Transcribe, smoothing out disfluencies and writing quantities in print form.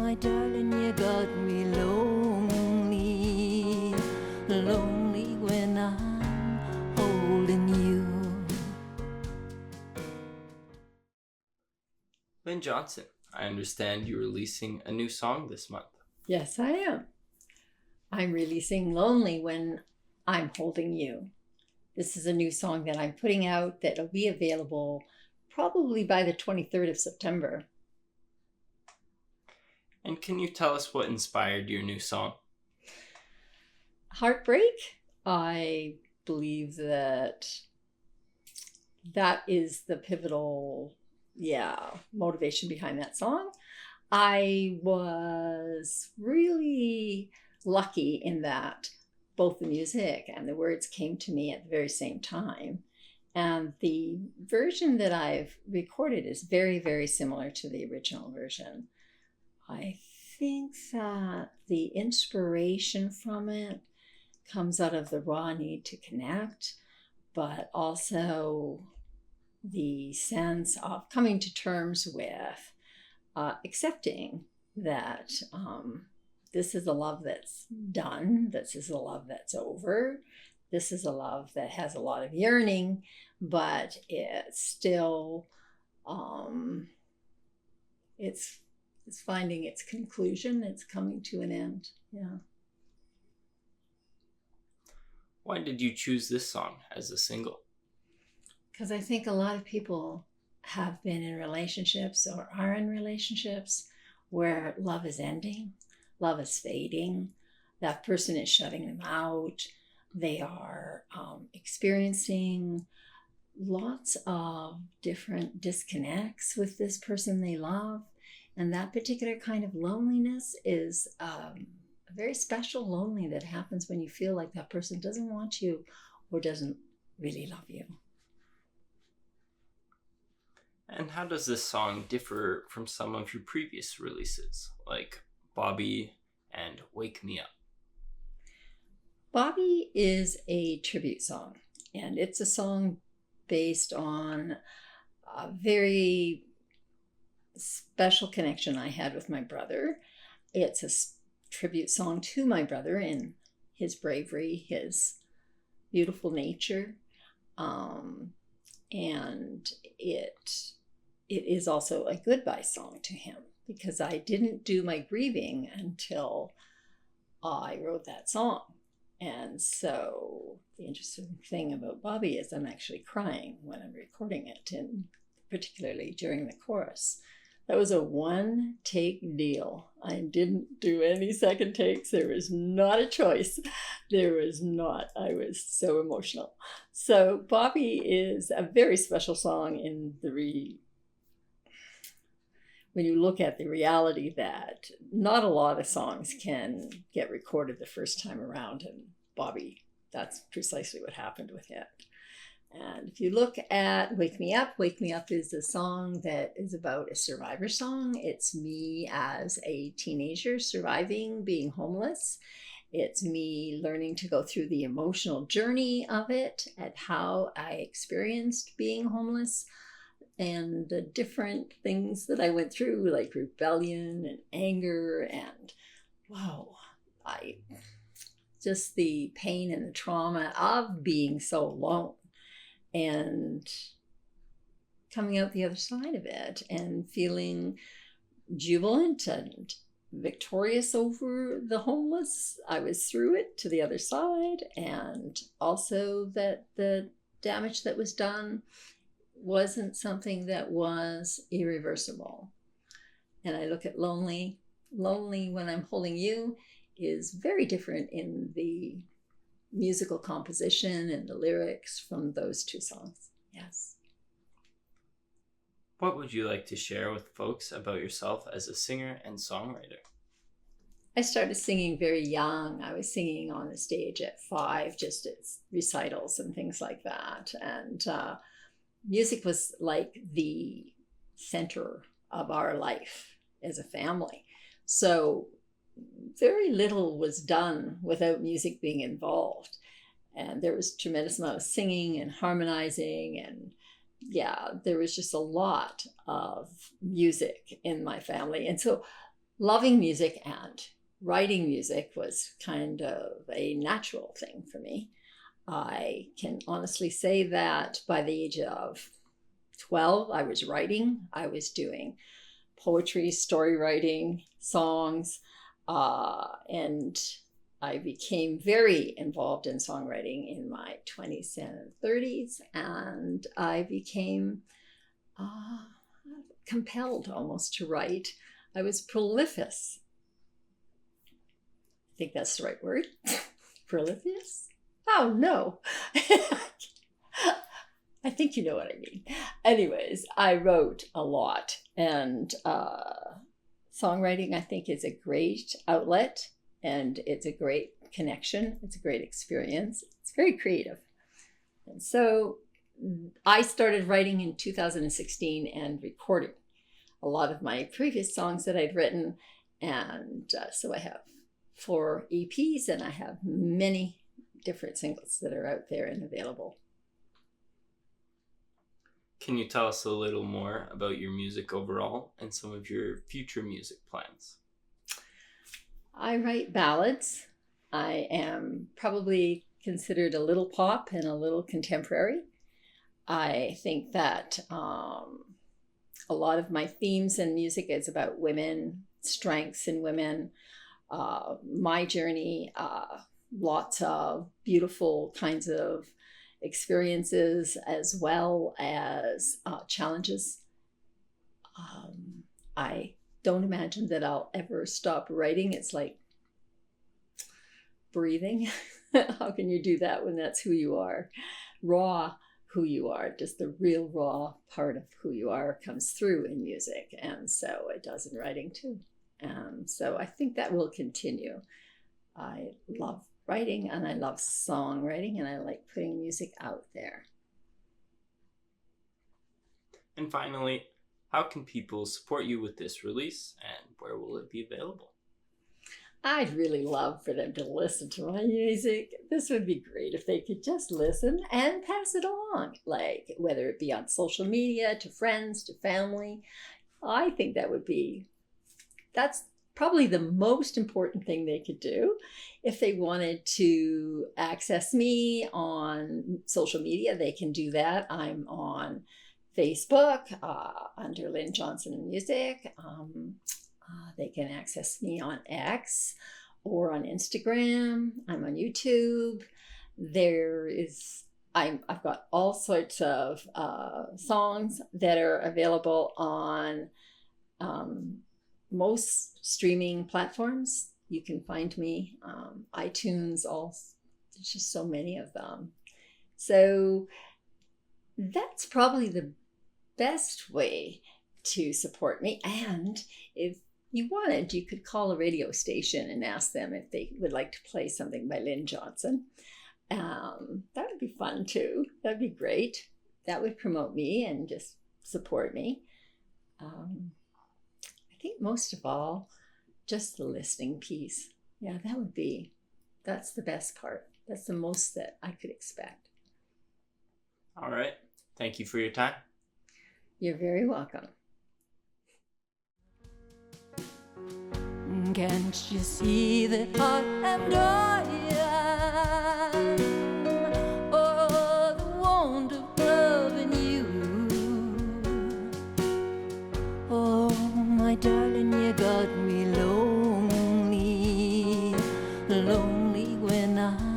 my darling, you got me lonely, lonely when I'm holding you. Lynn Johnson, I understand you're releasing a new song this month. Yes, I am. I'm releasing Lonely When I'm Holding You. This is a new song that I'm putting out that will be available probably by the 23rd of September. And can you tell us what inspired your new song? Heartbreak. I believe that is the pivotal, motivation behind that song. I was really lucky in that both the music and the words came to me at the very same time. And the version that I've recorded is very, very similar to the original version. I think that the inspiration from it comes out of the raw need to connect, but also the sense of coming to terms with accepting that this is a love that's done, this is a love that's over, this is a love that has a lot of yearning, but it's still, it's finding its conclusion, it's coming to an end, yeah. Why did you choose this song as a single? Because I think a lot of people have been in relationships or are in relationships where love is ending, love is fading, that person is shutting them out, they are experiencing lots of different disconnects with this person they love, and that particular kind of loneliness is a very special lonely that happens when you feel like that person doesn't want you or doesn't really love you. And how does this song differ from some of your previous releases, like Bobby and Wake Me Up? Bobby is a tribute song, and it's a song based on a very special connection I had with my brother. It's a tribute song to my brother and his bravery, his beautiful nature, and it is also a goodbye song to him, because I didn't do my grieving until I wrote that song. And so the interesting thing about Bobby is I'm actually crying when I'm recording it, and particularly during the chorus. That was a one-take deal. I didn't do any second takes. There was not a choice. There was not. I was so emotional. So Bobby is a very special song in when you look at the reality that not a lot of songs can get recorded the first time around, and Bobby, that's precisely what happened with it. And if you look at Wake Me Up is a song that is about a survivor song. It's me as a teenager surviving being homeless. It's me learning to go through the emotional journey of it and how I experienced being homeless and the different things that I went through, like rebellion and anger and just the pain and the trauma of being so alone, and coming out the other side of it and feeling jubilant and victorious over the homeless. I was through it to the other side, and also that the damage that was done wasn't something that was irreversible. And I look at Lonely When I'm Holding You is very different in the musical composition and the lyrics from those two songs. Yes. What would you like to share with folks about yourself as a singer and songwriter? I started singing very young. I was singing on the stage at 5, just at recitals and things like that. And music was like the center of our life as a family. So very little was done without music being involved. And there was a tremendous amount of singing and harmonizing, and there was just a lot of music in my family. And so loving music and writing music was kind of a natural thing for me. I can honestly say that by the age of 12, I was writing. I was doing poetry, story writing, songs, and I became very involved in songwriting in my 20s and 30s, and I became compelled almost to write. I was prolific. I think that's the right word. Prolific? Oh, no. I think you know what I mean. Anyways, I wrote a lot, and songwriting, I think, is a great outlet, and it's a great connection. It's a great experience. It's very creative. And so I started writing in 2016 and recording a lot of my previous songs that I'd written. And so I have 4 EPs, and I have many different singles that are out there and available. Can you tell us a little more about your music overall and some of your future music plans? I write ballads. I am probably considered a little pop and a little contemporary. I think that a lot of my themes in music is about women, strengths in women, my journey, lots of beautiful kinds of experiences as well as challenges. I don't imagine that I'll ever stop writing. It's like breathing. How can you do that when that's who you are? Raw who you are, just the real raw part of who you are comes through in music. And so it does in writing too. So I think that will continue. I love writing and I love songwriting, and I like putting music out there. And finally, how can people support you with this release, and where will it be available? I'd really love for them to listen to my music. This would be great if they could just listen and pass it along, like whether it be on social media, to friends, to family. I think that's probably the most important thing they could do. If they wanted to access me on social media, they can do that. I'm on Facebook under Lynn Johnson Music. They can access me on X or on Instagram. I'm on YouTube. I've got all sorts of songs that are available on most streaming platforms. You can find me, iTunes, there's just so many of them. So that's probably the best way to support me. And if you wanted, you could call a radio station and ask them if they would like to play something by Lynn Johnson. That would be fun too. That'd be great. That would promote me and just support me. I think most of all, just the listening piece. Yeah, that's the best part. That's the most that I could expect. All right. Thank you for your time. You're very welcome. Can't you see that I am dying? Oh, the want of loving you. Oh, my darling, you got me lonely, lonely when I